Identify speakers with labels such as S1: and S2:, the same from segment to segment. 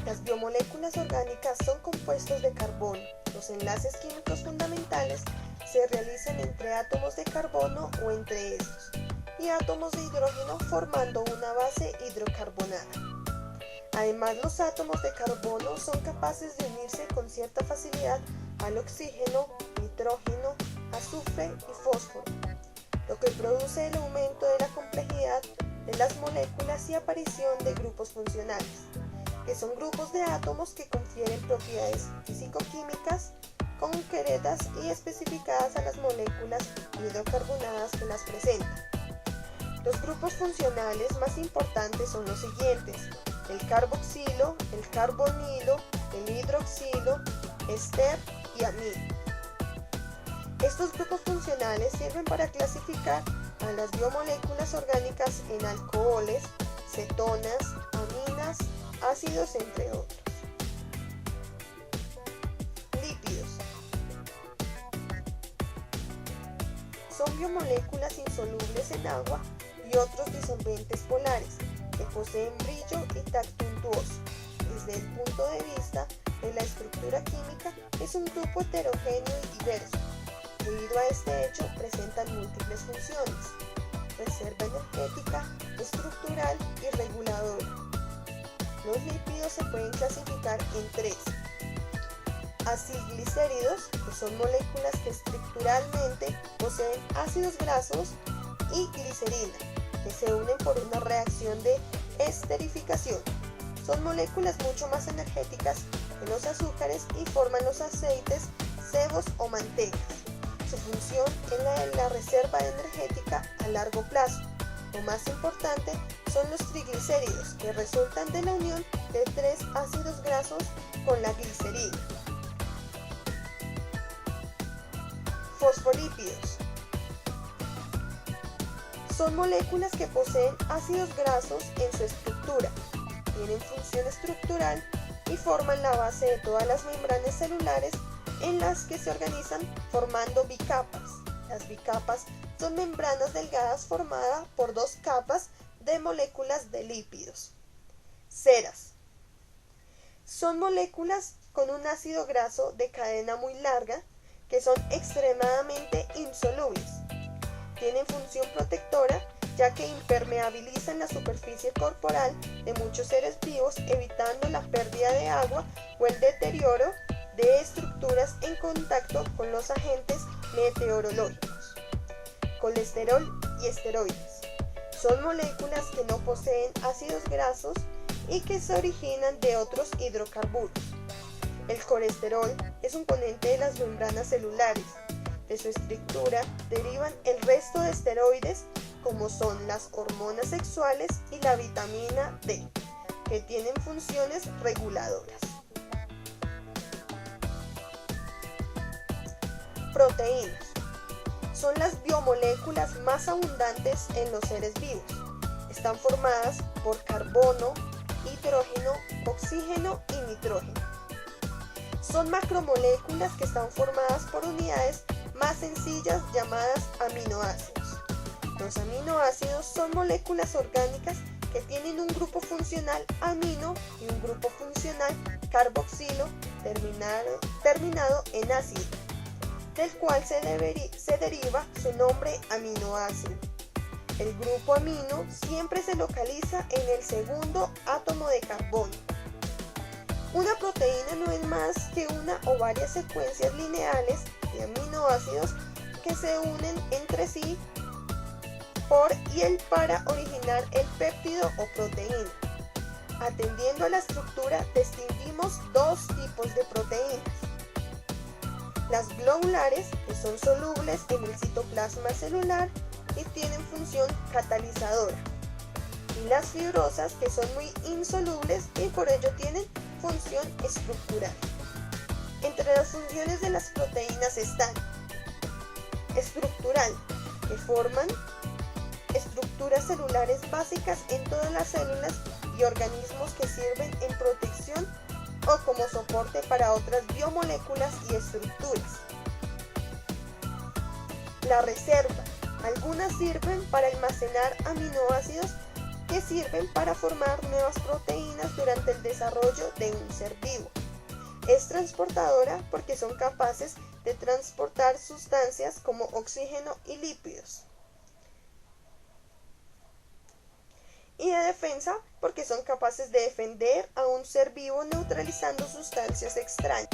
S1: Las biomoléculas orgánicas son compuestos de carbono. Los enlaces químicos fundamentales se realizan entre átomos de carbono o entre estos y átomos de hidrógeno formando una base hidrocarbonada. Además, los átomos de carbono son capaces de unirse con cierta facilidad al oxígeno, nitrógeno, azufre y fósforo, lo que produce el aumento de la complejidad de las moléculas y aparición de grupos funcionales, que son grupos de átomos que confieren propiedades físico-químicas concretas y especificadas a las moléculas hidrocarbonadas que las presentan. Los grupos funcionales más importantes son los siguientes: el carboxilo, el carbonilo, el hidroxilo, ester y amino. Estos grupos funcionales sirven para clasificar a las biomoléculas orgánicas en alcoholes, cetonas, aminas, ácidos, entre otros. Lípidos. Son biomoléculas insolubles en agua y otros disolventes polares que poseen brillo y tacto untuoso. Desde el punto de vista de la estructura química, es un grupo heterogéneo y diverso. Debido a este hecho, presentan múltiples funciones: reserva energética, estructural y reguladora. Los lípidos se pueden clasificar en tres: acilglicéridos, que son moléculas que estructuralmente poseen ácidos grasos, y glicerina, que se unen por una reacción de esterificación. Son moléculas mucho más energéticas que los azúcares y forman los aceites, sebos o mantecas. Su función es la de la reserva energética a largo plazo. Lo más importante son los triglicéridos, que resultan de la unión de tres ácidos grasos con la glicerina. Fosfolípidos. Son moléculas que poseen ácidos grasos en su estructura, tienen función estructural y forman la base de todas las membranas celulares en las que se organizan formando bicapas. Las bicapas son membranas delgadas formadas por dos capas de moléculas de lípidos. Ceras. Son moléculas con un ácido graso de cadena muy larga que son extremadamente insolubles. Tienen función protectora ya que impermeabilizan la superficie corporal de muchos seres vivos, evitando la pérdida de agua o el deterioro de estructuras en contacto con los agentes meteorológicos. Colesterol y esteroides. Son moléculas que no poseen ácidos grasos y que se originan de otros hidrocarburos. El colesterol es un componente de las membranas celulares. De su estructura derivan el resto de esteroides, como son las hormonas sexuales y la vitamina D, que tienen funciones reguladoras. Proteínas. Son las biomoléculas más abundantes en los seres vivos. Están formadas por carbono, hidrógeno, oxígeno y nitrógeno. Son macromoléculas que están formadas por unidades más sencillas llamadas aminoácidos. Los aminoácidos son moléculas orgánicas que tienen un grupo funcional amino y un grupo funcional carboxilo terminado en ácido, del cual se deriva su nombre aminoácido. El grupo amino siempre se localiza en el segundo átomo de carbono. Una proteína no es más que una o varias secuencias lineales de aminoácidos que se unen entre sí por y el para originar el péptido o proteína. Atendiendo a la estructura, distinguimos dos tipos de proteínas: las globulares, que son solubles en el citoplasma celular y tienen función catalizadora, y las fibrosas, que son muy insolubles y por ello tienen función estructural. Entre las funciones de las proteínas están: estructural, que forman estructuras celulares básicas en todas las células y organismos que sirven en protección o como soporte para otras biomoléculas y estructuras. La reserva. Algunas sirven para almacenar aminoácidos que sirven para formar nuevas proteínas durante el desarrollo de un ser vivo. Es transportadora porque son capaces de transportar sustancias como oxígeno y lípidos. Y de defensa porque son capaces de defender a un ser vivo neutralizando sustancias extrañas.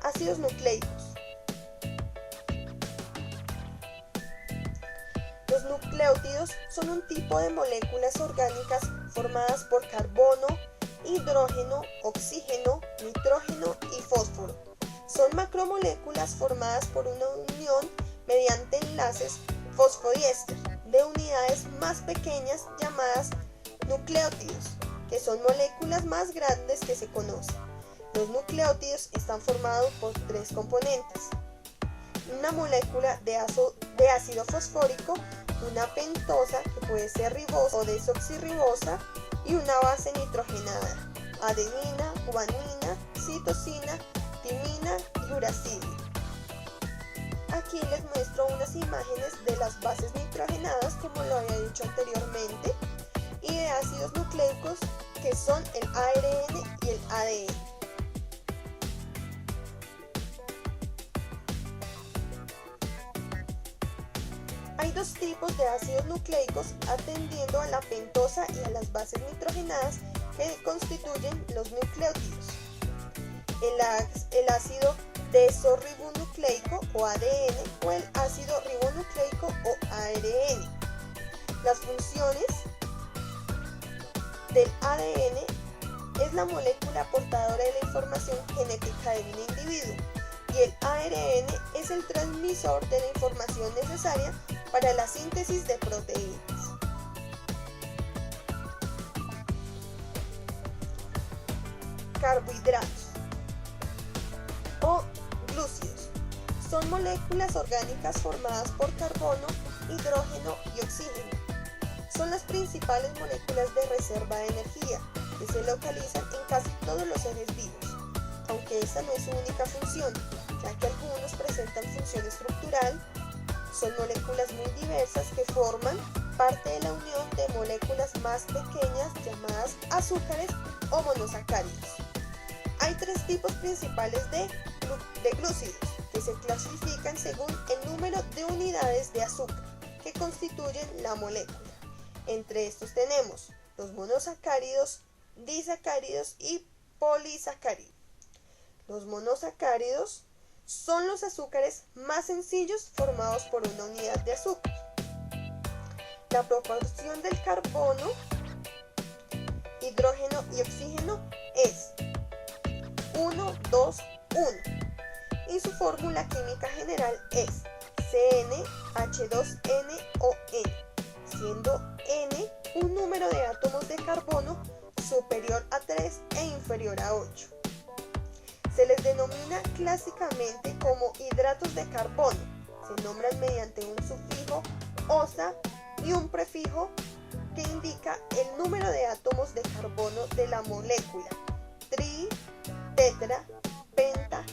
S1: Ácidos nucleicos. Los nucleótidos son un tipo de moléculas orgánicas formadas por carbono, hidrógeno, oxígeno, nitrógeno y fósforo. Son macromoléculas formadas por una unión mediante enlaces fosfodiéster de unidades más pequeñas llamadas nucleótidos, que son moléculas más grandes que se conocen. Los nucleótidos están formados por tres componentes: una molécula de ácido fosfórico, una pentosa que puede ser ribosa o desoxirribosa y una base nitrogenada: adenina, guanina, citosina, timina y uracilo. Aquí les muestro unas imágenes de las bases nitrogenadas, como lo había dicho anteriormente, y de ácidos nucleicos, que son el ARN y el ADN. Hay dos tipos de ácidos nucleicos atendiendo a la pentosa y a las bases nitrogenadas que constituyen los nucleótidos: el ácido desoxirribonucleico o ADN o el ácido ribonucleico o ARN. Las funciones del ADN es la molécula portadora de la información genética de un individuo, y el ARN es el transmisor de la información necesaria para la síntesis de proteínas. Carbohidratos o glúcidos son moléculas orgánicas formadas por carbono, hidrógeno y oxígeno. Son las principales moléculas de reserva de energía que se localizan en casi todos los seres vivos, aunque esta no es su única función, ya que algunos presentan función estructural. Son moléculas muy diversas que forman parte de la unión de moléculas más pequeñas llamadas azúcares o monosacáridos. Hay tres tipos principales de glúcidos que se clasifican según el número de unidades de azúcar que constituyen la molécula. Entre estos tenemos los monosacáridos, disacáridos y polisacáridos. Los monosacáridos son los azúcares más sencillos formados por una unidad de azúcar. La proporción del carbono, hidrógeno y oxígeno es 1, 2, 1, y su fórmula química general es CnH2nON, siendo N un número de átomos de carbono superior a 3 e inferior a 8. Se les denomina clásicamente como hidratos de carbono. Se nombran mediante un sufijo osa y un prefijo que indica el número de átomos de carbono de la molécula: tri, tetra, penta,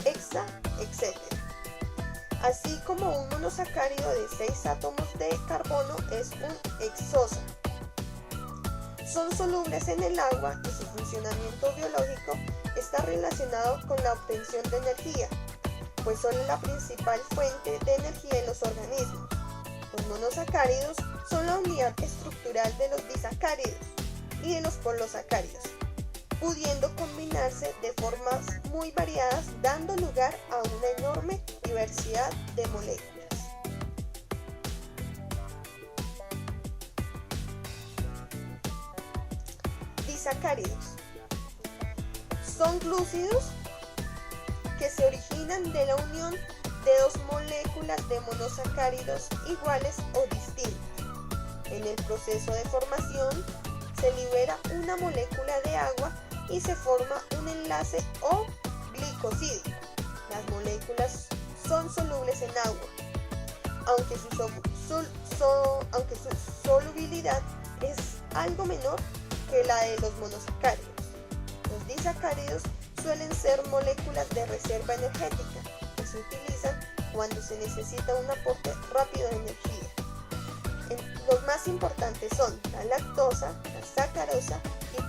S1: hexa, etc. Así como un monosacárido de 6 átomos de carbono es un hexosa. Son solubles en el agua y su funcionamiento biológico está relacionado con la obtención de energía, pues son la principal fuente de energía en los organismos. Los monosacáridos son la unidad estructural de los disacáridos y de los polisacáridos, pudiendo combinarse de formas muy variadas, dando lugar a una enorme diversidad de moléculas. Disacáridos son glúcidos que se originan de la unión de dos moléculas de monosacáridos iguales o distintas. En el proceso de formación se libera una molécula de agua y se forma un enlace o glicosídico. Las moléculas son solubles en agua, aunque su solubilidad es algo menor que la de los monosacáridos. Los disacáridos suelen ser moléculas de reserva energética que se utilizan cuando se necesita un aporte rápido de energía. Los más importantes son la lactosa, la sacarosa y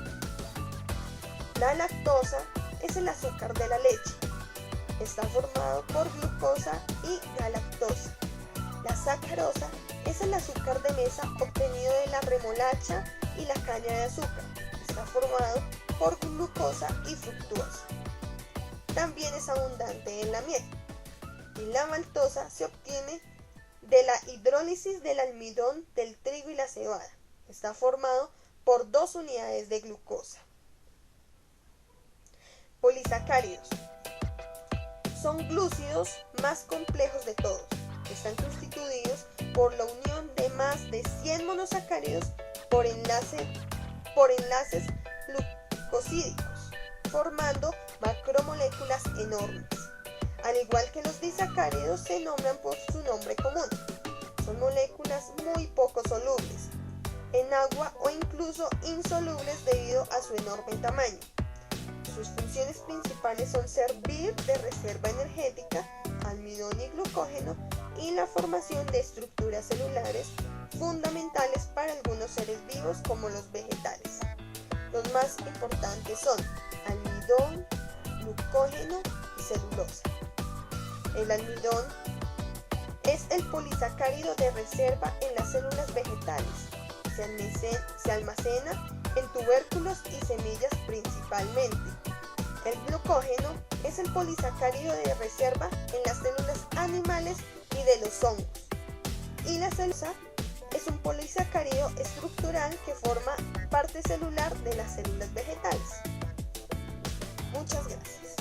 S1: la lactosa es el azúcar de la leche. Está formado por glucosa y galactosa. La sacarosa es el azúcar de mesa obtenido de la remolacha y la caña de azúcar. Está formado por glucosa y fructuosa. También es abundante en la miel. Y la maltosa se obtiene de la hidrólisis del almidón, del trigo y la cebada. Está formado por 2 unidades de glucosa. Polisacáridos. Son glúcidos más complejos de todos. Están constituidos por la unión de más de 100 monosacáridos por enlaces glucosídicos, formando macromoléculas enormes. Al igual que los disacáridos, se nombran por su nombre común. Son moléculas muy poco solubles en agua o incluso insolubles debido a su enorme tamaño. Sus funciones principales son servir de reserva energética, almidón y glucógeno, y la formación de estructuras celulares fundamentales para algunos seres vivos como los vegetales. Los más importantes son almidón, glucógeno y celulosa. El almidón es el polisacárido de reserva en las células vegetales. Se almacena en tubérculos y semillas principalmente. El glucógeno es el polisacárido de reserva en las células animales y de los hongos. Y la celulosa es un polisacárido estructural que forma parte celular de las células vegetales. Muchas gracias.